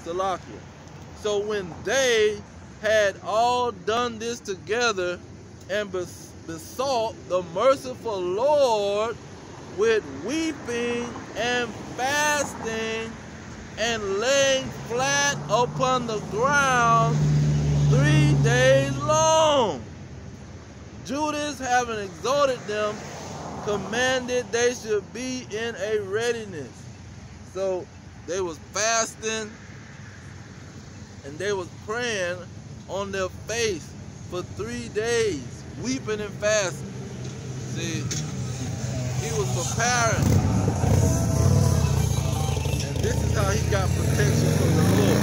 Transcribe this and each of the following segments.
Salakia. So when they had all done this together and besought the merciful Lord with weeping and fasting and laying flat upon the ground 3 days long, Judas, having exhorted them, commanded they should be in a readiness. So they was fasting and they was praying on their face for 3 days, weeping and fasting. See, he was preparing. And this is how he got protection from the Lord.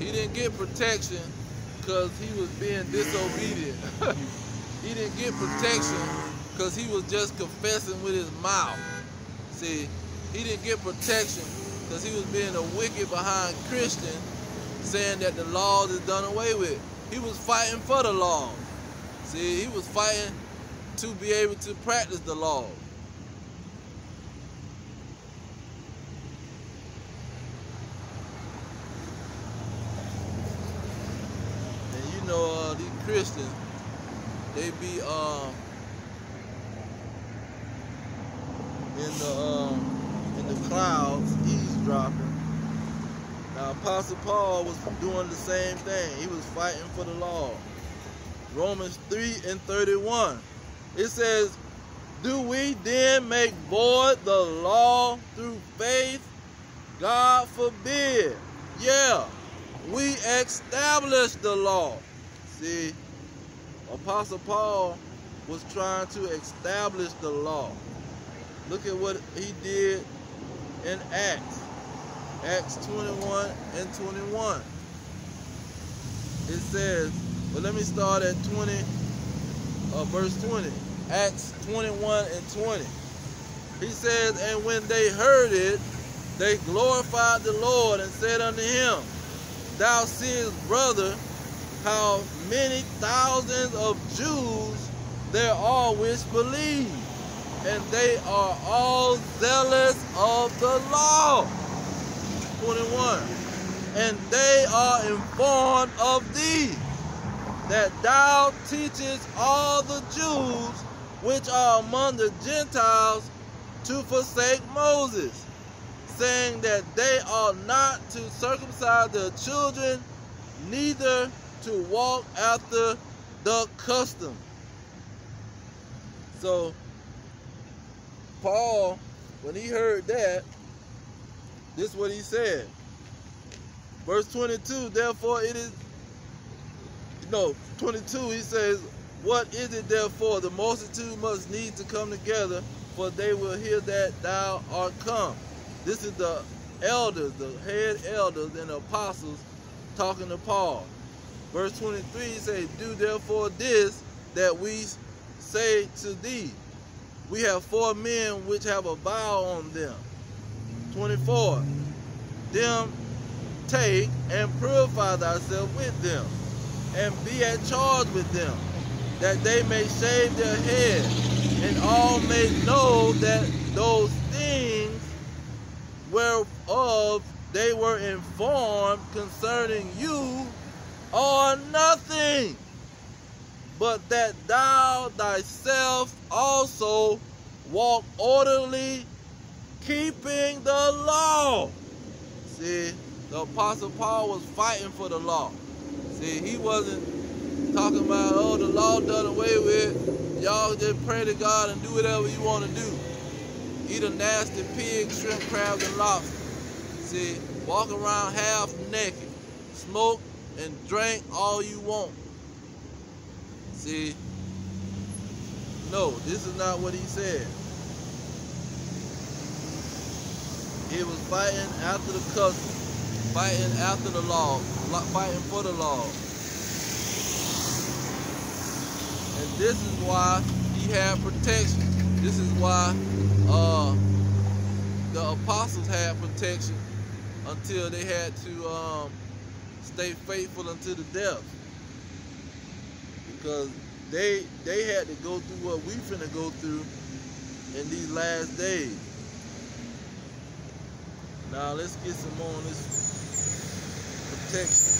He didn't get protection because he was being disobedient. He didn't get protection because he was just confessing with his mouth. See, he didn't get protection because he was being a wicked behind Christian, saying that the laws is done away with. He was fighting for the law. See, he was fighting to be able to practice the law. And you know, these Christians, they be in the clouds eavesdropping. Now Apostle Paul was doing the same thing. He was fighting for the law. Romans 3:31. It says, do we then make void the law through faith? God forbid. Yeah, we establish the law. See, Apostle Paul was trying to establish the law. Look at what he did in Acts. Acts 21 and 21. It says, well, let me start at verse 20. Acts 21 and 20. He says, and when they heard it, they glorified the Lord and said unto him, thou seest, brother, how many thousands of Jews there are which believe, and they are all zealous of the law. 21. And they are informed of thee, that thou teachest all the Jews which are among the Gentiles to forsake Moses, saying that they ought not to circumcise their children, neither to walk after the custom. So Paul, when he heard that, this is what he said. Verse 22, therefore it is, 22, he says, what is it therefore? The multitude must need to come together, for they will hear that thou art come. This is the elders, the head elders and the apostles talking to Paul. Verse 23, he says, do therefore this that we say to thee. We have 4 men which have a vow on them. 24, them take and purify thyself with them, and be at charge with them, that they may shave their head, and all may know that those things whereof they were informed concerning you are nothing, but that thou thyself also walk orderly, keeping the law. See, the Apostle Paul was fighting for the law. See, he wasn't talking about, oh, the law done away with. Y'all just pray to God and do whatever you want to do. Eat a nasty pig, shrimp, crabs, and lobster. See, walk around half naked. Smoke and drink all you want. See, no, this is not what he said. He was fighting after the custom, fighting after the law, fighting for the law. And this is why he had protection. This is why the apostles had protection until they had to stay faithful unto the death. Because they had to go through what we finna go through in these last days. Now let's get some more on this protection.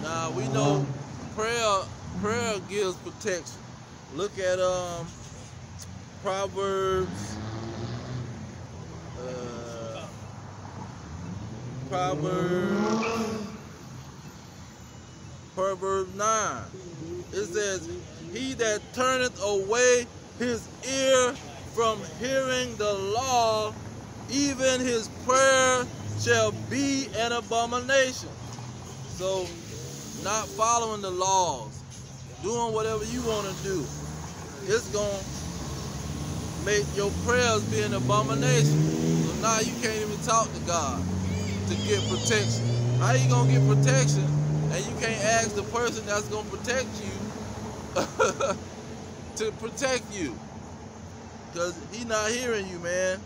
Now we know prayer gives protection. Look at Proverbs 9. It says, "He that turneth away his ear from hearing the law, even his prayer shall be an abomination." So, not following the laws, doing whatever you want to do, it's going to make your prayers be an abomination. So now you can't even talk to God to get protection. How you going to get protection and you can't ask the person that's going to protect you to protect you? Because he's not hearing you, man.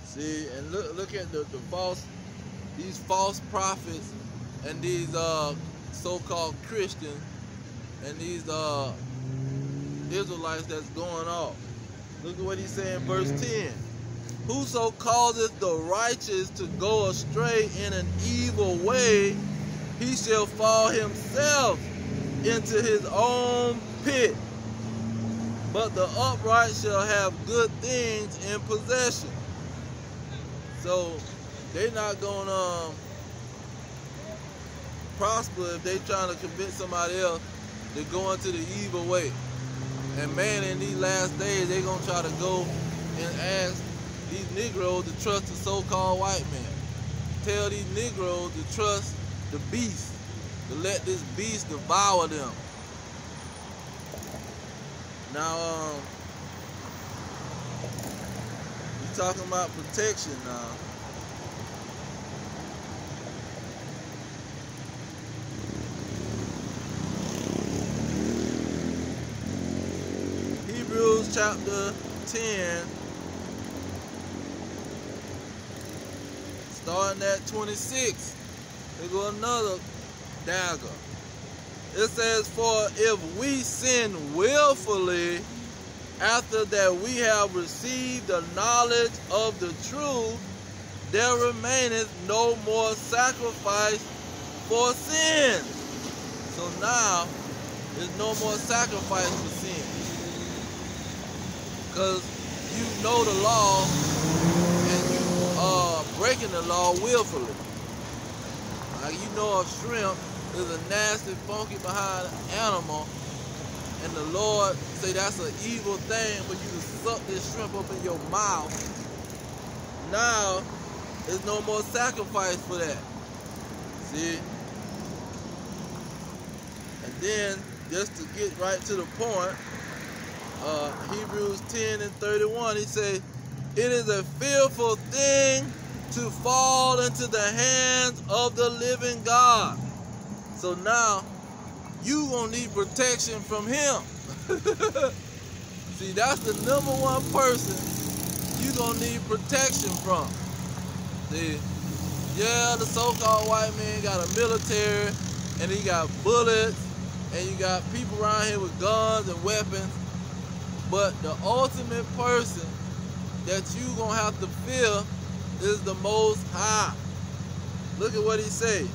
See, and look at these false prophets and these so-called Christians and these Israelites that's going off. Look at what he said in verse 10. "Whoso causeth the righteous to go astray in an evil way, he shall fall himself into his own pit. But the upright shall have good things in possession." So they're not going to prosper if they're trying to convince somebody else to go into the evil way. And man, in these last days, they're going to try to go and ask these Negroes to trust the so-called white man. Tell these Negroes to trust the beast, to let this beast devour them. Now, we're talking about protection now. Hebrews chapter 10, starting at 26. Here go another dagger. It says, "For if we sin willfully, after that we have received the knowledge of the truth, there remaineth no more sacrifice for sin." So now, there's no more sacrifice for sin. Because you know the law and you are breaking the law willfully. Like you know a shrimp is a nasty, funky behind animal, and the Lord say that's an evil thing for you to suck this shrimp up in your mouth. Now, there's no more sacrifice for that. See? And then, just to get right to the point, Hebrews 10 and 31, he says, "It is a fearful thing to fall into the hands of the living God." So now, you gonna need protection from him. See, that's the #1 person you gonna need protection from. See, yeah, the so-called white man got a military, and he got bullets, and you got people around here with guns and weapons. But the ultimate person that you gonna have to fear is the Most High. Look at what he says.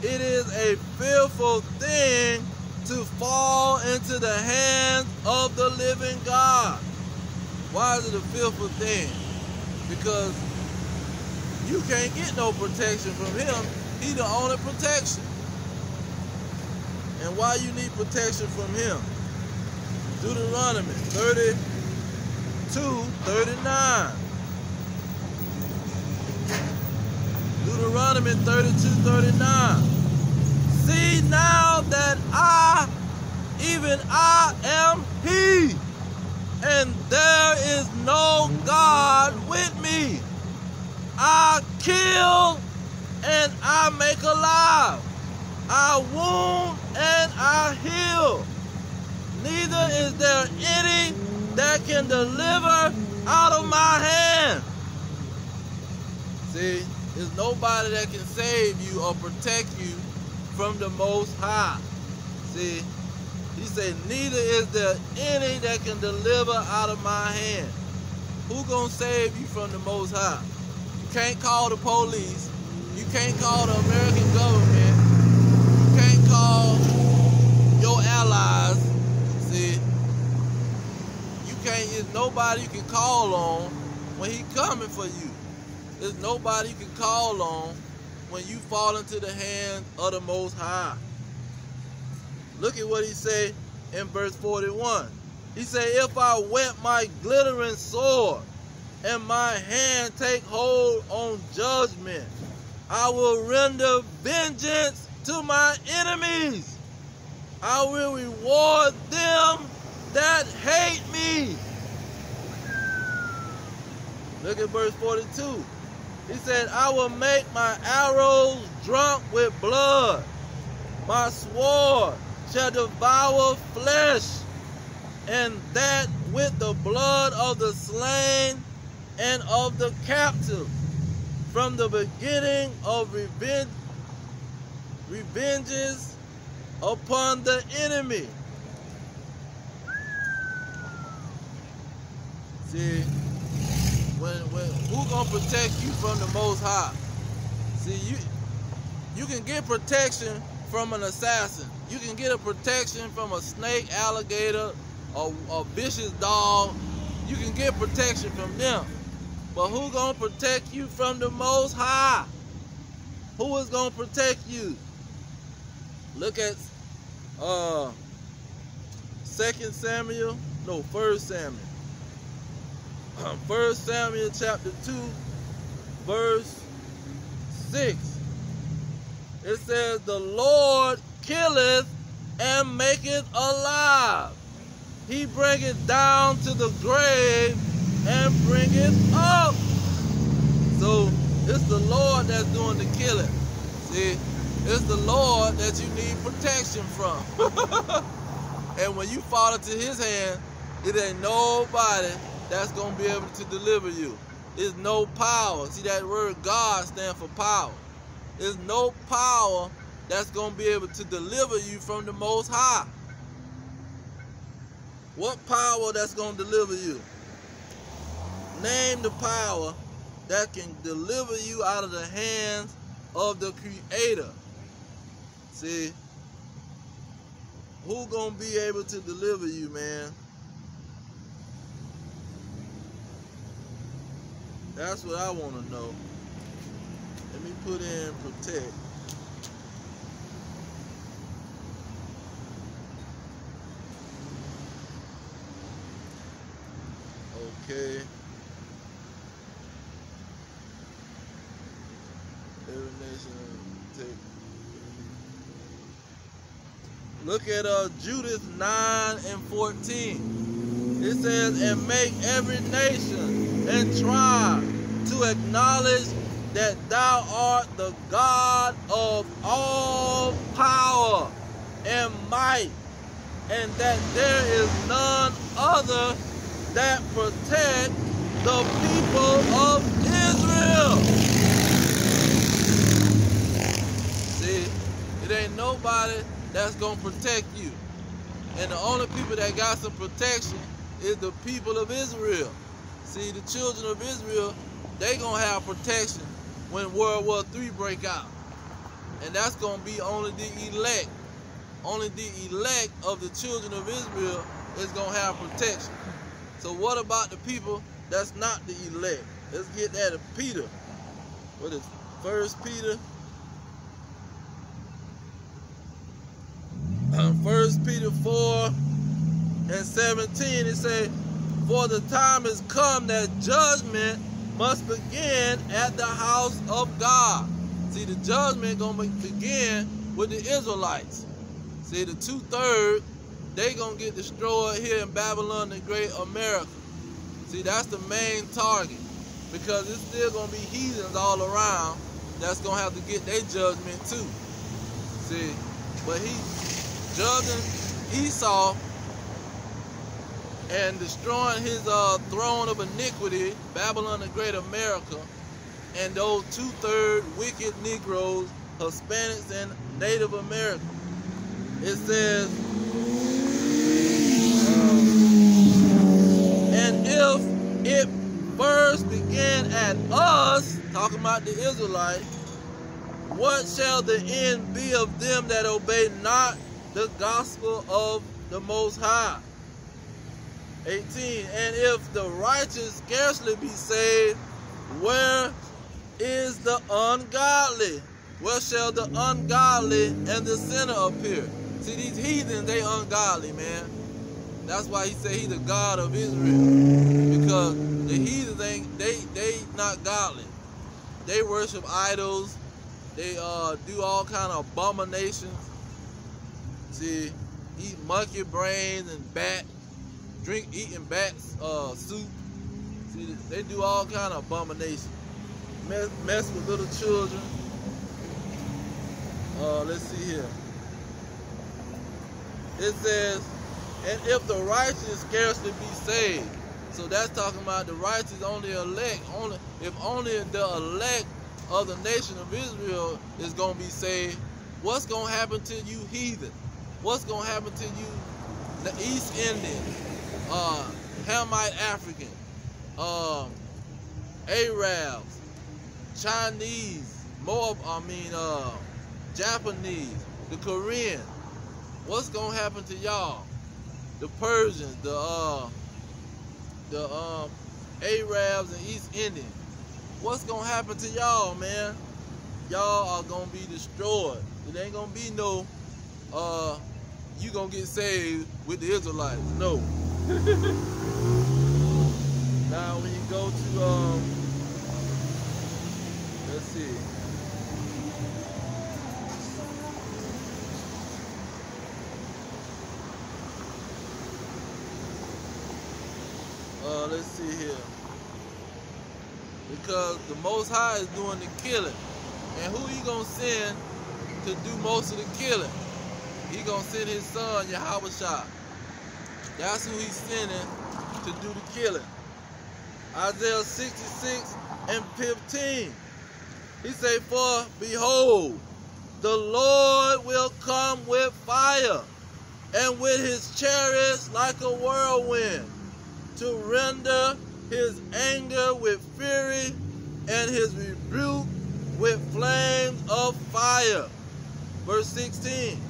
"It is a fearful thing to fall into the hands of the living God." Why is it a fearful thing? Because you can't get no protection from him. He's the only protection. And why you need protection from him? Deuteronomy 32:39. Deuteronomy 32:39. See now that I, even I, am He, and there is no God with me. I kill and I make alive. I wound and I heal. Neither is there any that can deliver out of my hand. See, there's nobody that can save you or protect you from the Most High. See, he said, neither is there any that can deliver out of my hand. Who gonna save you from the Most High? You can't call the police. You can't call the American government. You can't call your allies. See, you can't. There's nobody you can call on when he coming for you. There's nobody you can call on when you fall into the hands of the Most High. Look at what he say in verse 41. He say, if I wet my glittering sword and my hand take hold on judgment, I will render vengeance to my enemies. I will reward them that hate me. Look at verse 42. He said, I will make my arrows drunk with blood. My sword shall devour flesh, and that with the blood of the slain and of the captive, from the beginning of revenges upon the enemy. See, who gonna protect you from the Most High? See, you can get protection from an assassin. You can get a protection from a snake, alligator, or a vicious dog. You can get protection from them. But who gonna protect you from the Most High? Who is gonna protect you? Look at 1 Samuel chapter 2, verse 6. It says, the Lord killeth and maketh alive. He bringeth down to the grave and bringeth up. So it's the Lord that's doing the killing. See, it's the Lord that you need protection from. And when you fall into his hand, it ain't nobody that's going to be able to deliver you. There's no power. See, that word God stands for power. There's no power that's going to be able to deliver you from the Most High. What power that's going to deliver you? Name the power that can deliver you out of the hands of the Creator. See, who going to be able to deliver you, man? That's what I want to know. Let me put in protect. Okay. Every nation take. Look at Judith 9:14. It says, and make every nation and tribe to acknowledge that thou art the God of all power and might, and that there is none other that protect the people of Israel. See, it ain't nobody that's gonna protect you. And the only people that got some protection is the people of Israel. See, the children of Israel, they gonna have protection when World War III break out. And that's gonna be only the elect. Only the elect of the children of Israel is gonna have protection. So what about the people that's not the elect? Let's get that to Peter. What is 1 Peter? 1 Peter 4 and 17, it says, for the time is come that judgment must begin at the house of God. See, the judgment gonna begin with the Israelites. See, the 2/3, they gonna get destroyed here in Babylon, the Great America. See, that's the main target, because it's still gonna be heathens all around that's gonna have to get their judgment too. See, but he judging Esau and destroying his throne of iniquity, Babylon, the Great America, and those 2/3 wicked Negroes, Hispanics, and Native Americans. It says, and if it first began at us, talking about the Israelites, what shall the end be of them that obey not the gospel of the Most High? 18, and if the righteous scarcely be saved, where is the ungodly? Where shall the ungodly and the sinner appear? See, these heathens, they ungodly, man. That's why he said he's the God of Israel. Because the heathens ain't, they not godly. They worship idols. They do all kind of abominations. See, eat monkey brains and bat, eating bats soup. See, they do all kind of abominations. Mess with little children. Let's see here. It says, and if the righteous scarcely be saved. So that's talking about the righteous only elect. If only the elect of the nation of Israel is going to be saved, what's going to happen to you heathen? What's going to happen to you the East Indian, Hamite African, Arabs, Chinese, Japanese, the Korean? What's gonna happen to y'all? The Persians, the Arabs and East Indians. What's gonna happen to y'all, man? Y'all are gonna be destroyed. It ain't gonna be no you gonna get saved with the Israelites. No. Now when you go to let's see. Let's see here. Because the Most High is doing the killing. And who he gonna send to do most of the killing? He gonna send his son, Yahushua. That's who he's sending to do the killing. Isaiah 66 and 15. He say, for behold, the Lord will come with fire, and with his chariots like a whirlwind, to render his anger with fury, and his rebuke with flames of fire. Verse 16,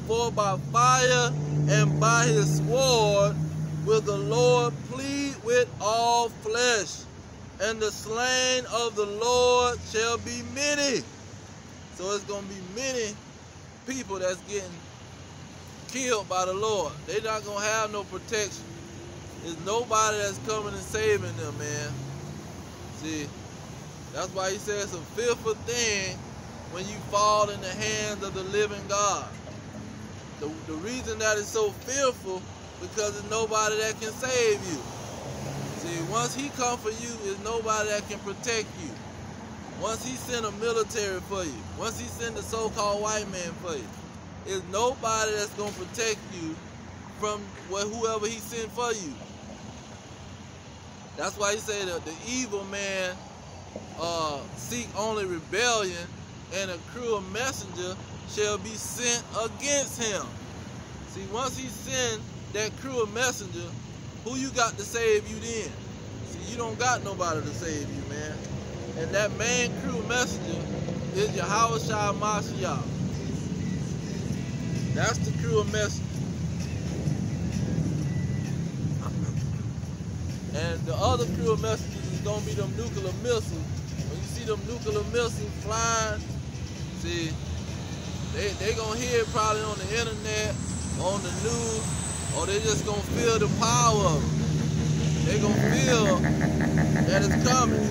for by fire and by his sword will the Lord plead with all flesh, and the slain of the Lord shall be many. So it's going to be many people that's getting killed by the Lord. They're not going to have no protection. There's nobody that's coming and saving them, man. See, that's why he says it's a fearful thing when you fall in the hands of the living God. The reason that it's so fearful, because there's nobody that can save you. See, once he come for you, there's nobody that can protect you. Once he send a military for you, once he send a so-called white man for you, there's nobody that's going to protect you from whoever he sent for you. That's why he said that the evil man seek only rebellion, and a cruel messenger shall be sent against him. See, once he send that cruel messenger, who you got to save you then? See, you don't got nobody to save you, man. And that main cruel messenger is Yahushua Mashiach. That's the cruel messenger. And the other cruel messages is going to be them nuclear missiles. When you see them nuclear missiles flying, see, they going to hear it probably on the internet, on the news, or they just gonna feel the power of it. They gonna feel that it's coming.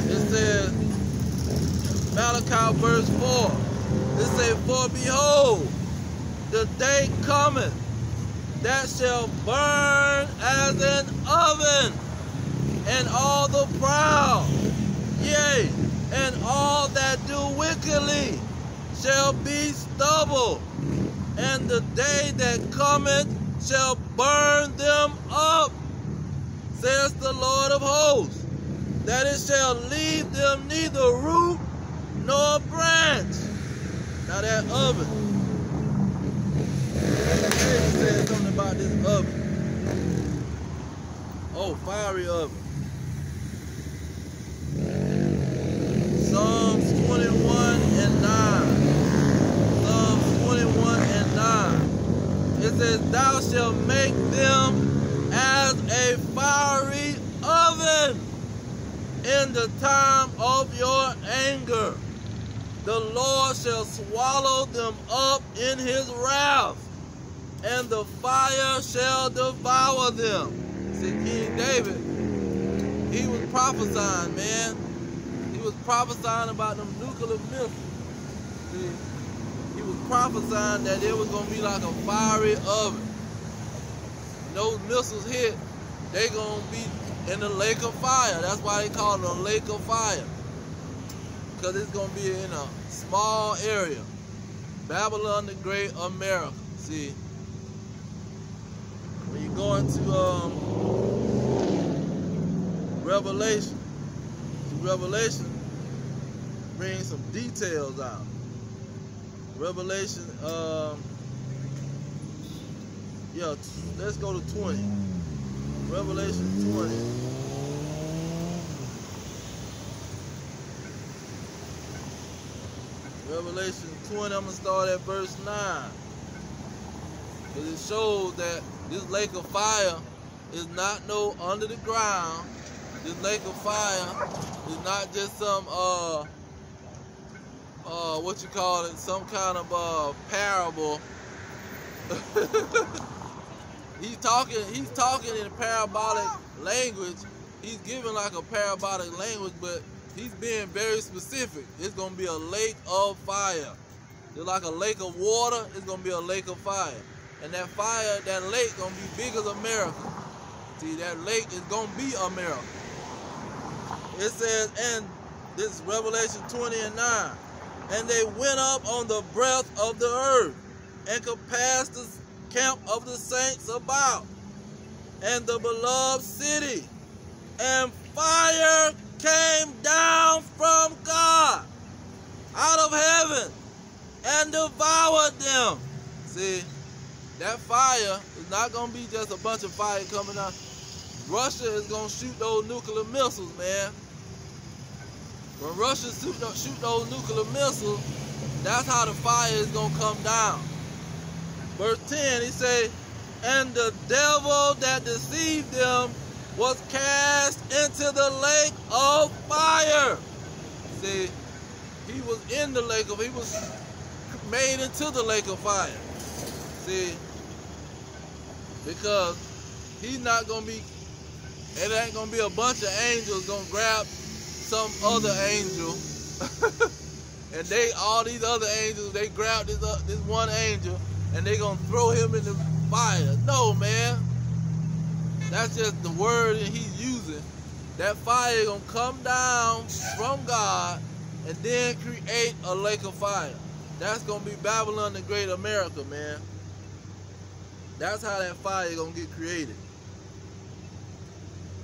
It says, Malachi verse 4, it says, for behold, the day cometh that shall burn as an oven, and all the proud, yea, and all that do wickedly shall be stubble, and the day that cometh shall burn them up, says the Lord of hosts, that it shall leave them neither root nor branch. Now that oven, David said something about this oven. Oh, fiery oven. Psalms 21 and 9. Psalms 21 and 9. It says, thou shalt make them as a fiery oven in the time of your anger. The Lord shall swallow them up in his wrath, and the fire shall devour them. See, King David, he was prophesying, man. He was prophesying about them nuclear missiles. See, he was prophesying that it was going to be like a fiery oven. When those missiles hit, they going to be in the lake of fire. That's why they call it a lake of fire. Because it's going to be in a small area. Babylon the Great, America. See, when you go into Revelation, brings some details out. Revelation, let's go to 20. Revelation 20. Revelation 20, I'm going to start at verse 9. Because it shows that this lake of fire is not no under the ground. This lake of fire is not just some, what you call it, some kind of parable. He's talking in parabolic language. He's giving like a parabolic language, but he's being very specific. It's going to be a lake of fire. It's like a lake of water. It's going to be a lake of fire. And that fire, that lake going to be big as America. See, that lake is going to be America. It says, and this is Revelation 20 and 9. And they went up on the breadth of the earth, and compassed the camp of the saints about, and the beloved city. And fire came down from God out of heaven and devoured them. See, that fire is not going to be just a bunch of fire coming out. Russia is going to shoot those nuclear missiles, man. When Russia shoot those nuclear missiles, that's how the fire is going to come down. Verse 10, he say, and the devil that deceived them was cast into the lake of fire. See, he was in the lake of, he was made into the lake of fire. See, because he's not going to be, it ain't going to be a bunch of angels going to grab some other angel. And all these other angels, they grab this one angel and they going to throw him in the fire. No, man. That's just the word that he's using. That fire going to come down from God and then create a lake of fire. That's going to be Babylon the Great, America, man. That's how that fire is going to get created.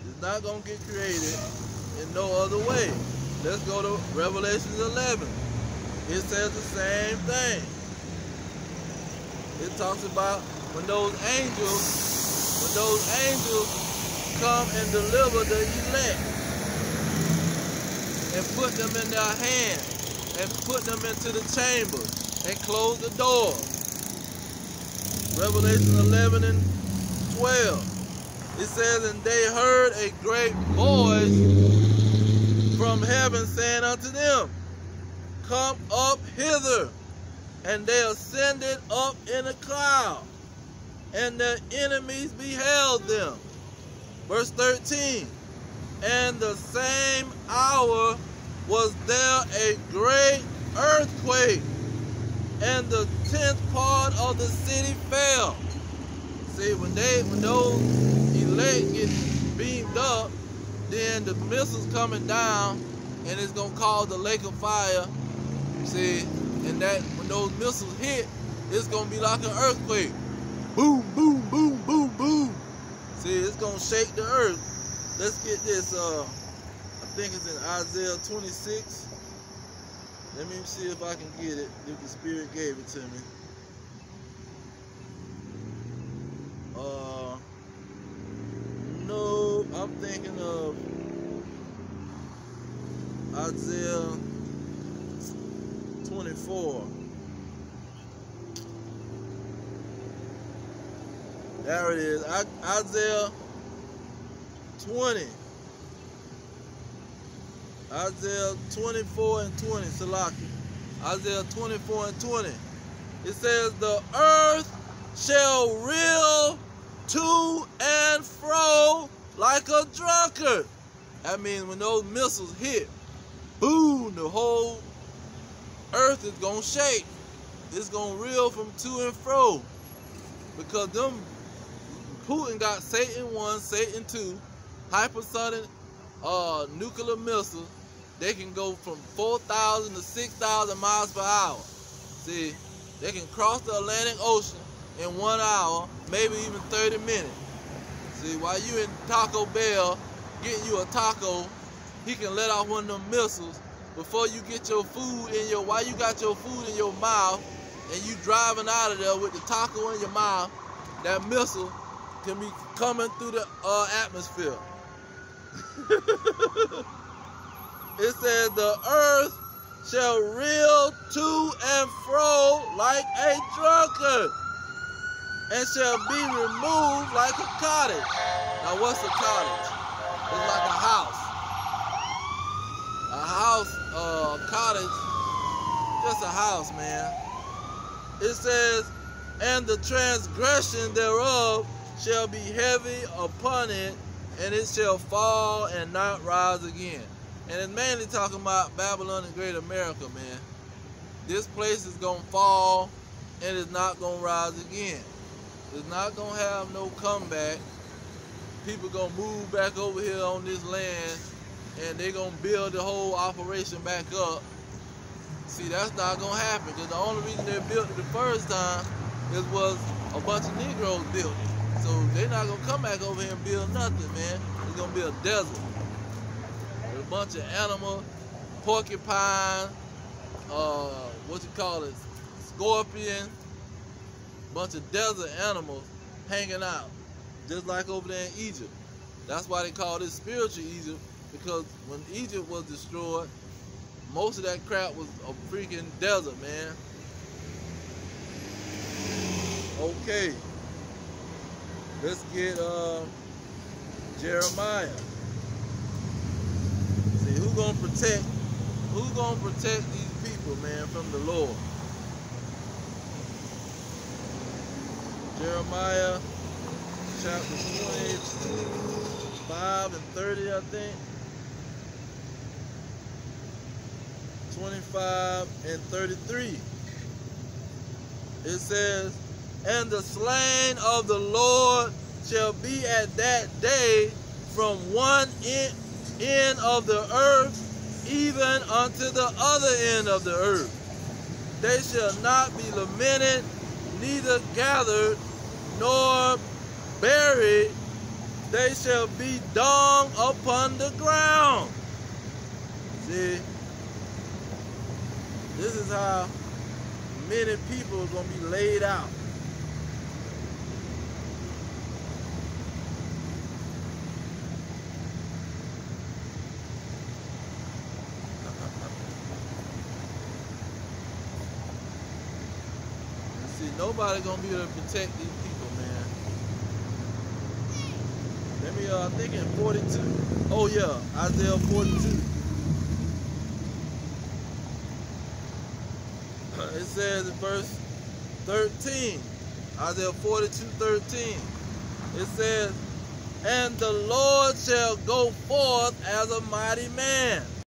It's not going to get created in no other way. Let's go to Revelation 11. It says the same thing. It talks about when those angels come and deliver the elect and put them in their hand and put them into the chamber and close the door. Revelation 11 and 12. It says, and they heard a great voice from heaven saying unto them, come up hither. And they ascended up in a cloud and their enemies beheld them. Verse 13, and the same hour was there a great earthquake, and the 10th part of the city fell. See, when those elect get beamed up, then the missiles coming down, and it's gonna cause the lake of fire. See, and that when those missiles hit, it's gonna be like an earthquake. Boom, boom, boom, boom, boom. See, it's gonna shake the earth. Let's get this. I think it's in Isaiah 26. Let me see if I can get it. If the Spirit gave it to me. No, I'm thinking of Isaiah 24. There it is. Isaiah 20. Isaiah 24 and 20. Salaki. Isaiah 24 and 20. It says, the earth shall reel to and fro like a drunkard. That means when those missiles hit, boom, the whole earth is going to shake. It's going to reel from to and fro. Because Putin got Satan 1, Satan 2, hypersonic nuclear missiles. They can go from 4,000 to 6,000 miles per hour. See, they can cross the Atlantic Ocean in 1 hour, maybe even 30 minutes. See, while you in Taco Bell getting you a taco, he can let off one of them missiles before you get your food in your, while you got your food in your mouth and you driving out of there with the taco in your mouth, that missile can be coming through the atmosphere. It says the earth shall reel to and fro like a drunkard, and shall be removed like a cottage. Now what's a cottage? It's like a house. A house, cottage, just a house, man. It says, and the transgression thereof shall be heavy upon it, and it shall fall and not rise again. And it's mainly talking about Babylon and Great America, man. This place is going to fall, and it's not going to rise again. It's not going to have no comeback. People going to move back over here on this land, and they're going to build the whole operation back up. See, that's not going to happen, because the only reason they built it the first time was a bunch of Negroes built it. So they're not going to come back over here and build nothing, man. It's going to be a desert. There's a bunch of animals, porcupine, scorpion, bunch of desert animals hanging out, just like over there in Egypt. That's why they call this spiritual Egypt, because when Egypt was destroyed, most of that crap was a freaking desert, man. Okay, let's get Jeremiah. See, who's gonna protect these people, man, from the Lord? Jeremiah chapter 25 and 30, I think. 25 and 33. It says, and the slain of the Lord shall be at that day from one end of the earth even unto the other end of the earth. They shall not be lamented, neither gathered, nor buried. They shall be dung upon the ground. See? This is how many people are going to be laid out. See, nobody going to be able to protect these people, man. Let me, I think in 42. Oh, yeah, Isaiah 42. It says in verse 13, Isaiah 42:13. It says, and the Lord shall go forth as a mighty man.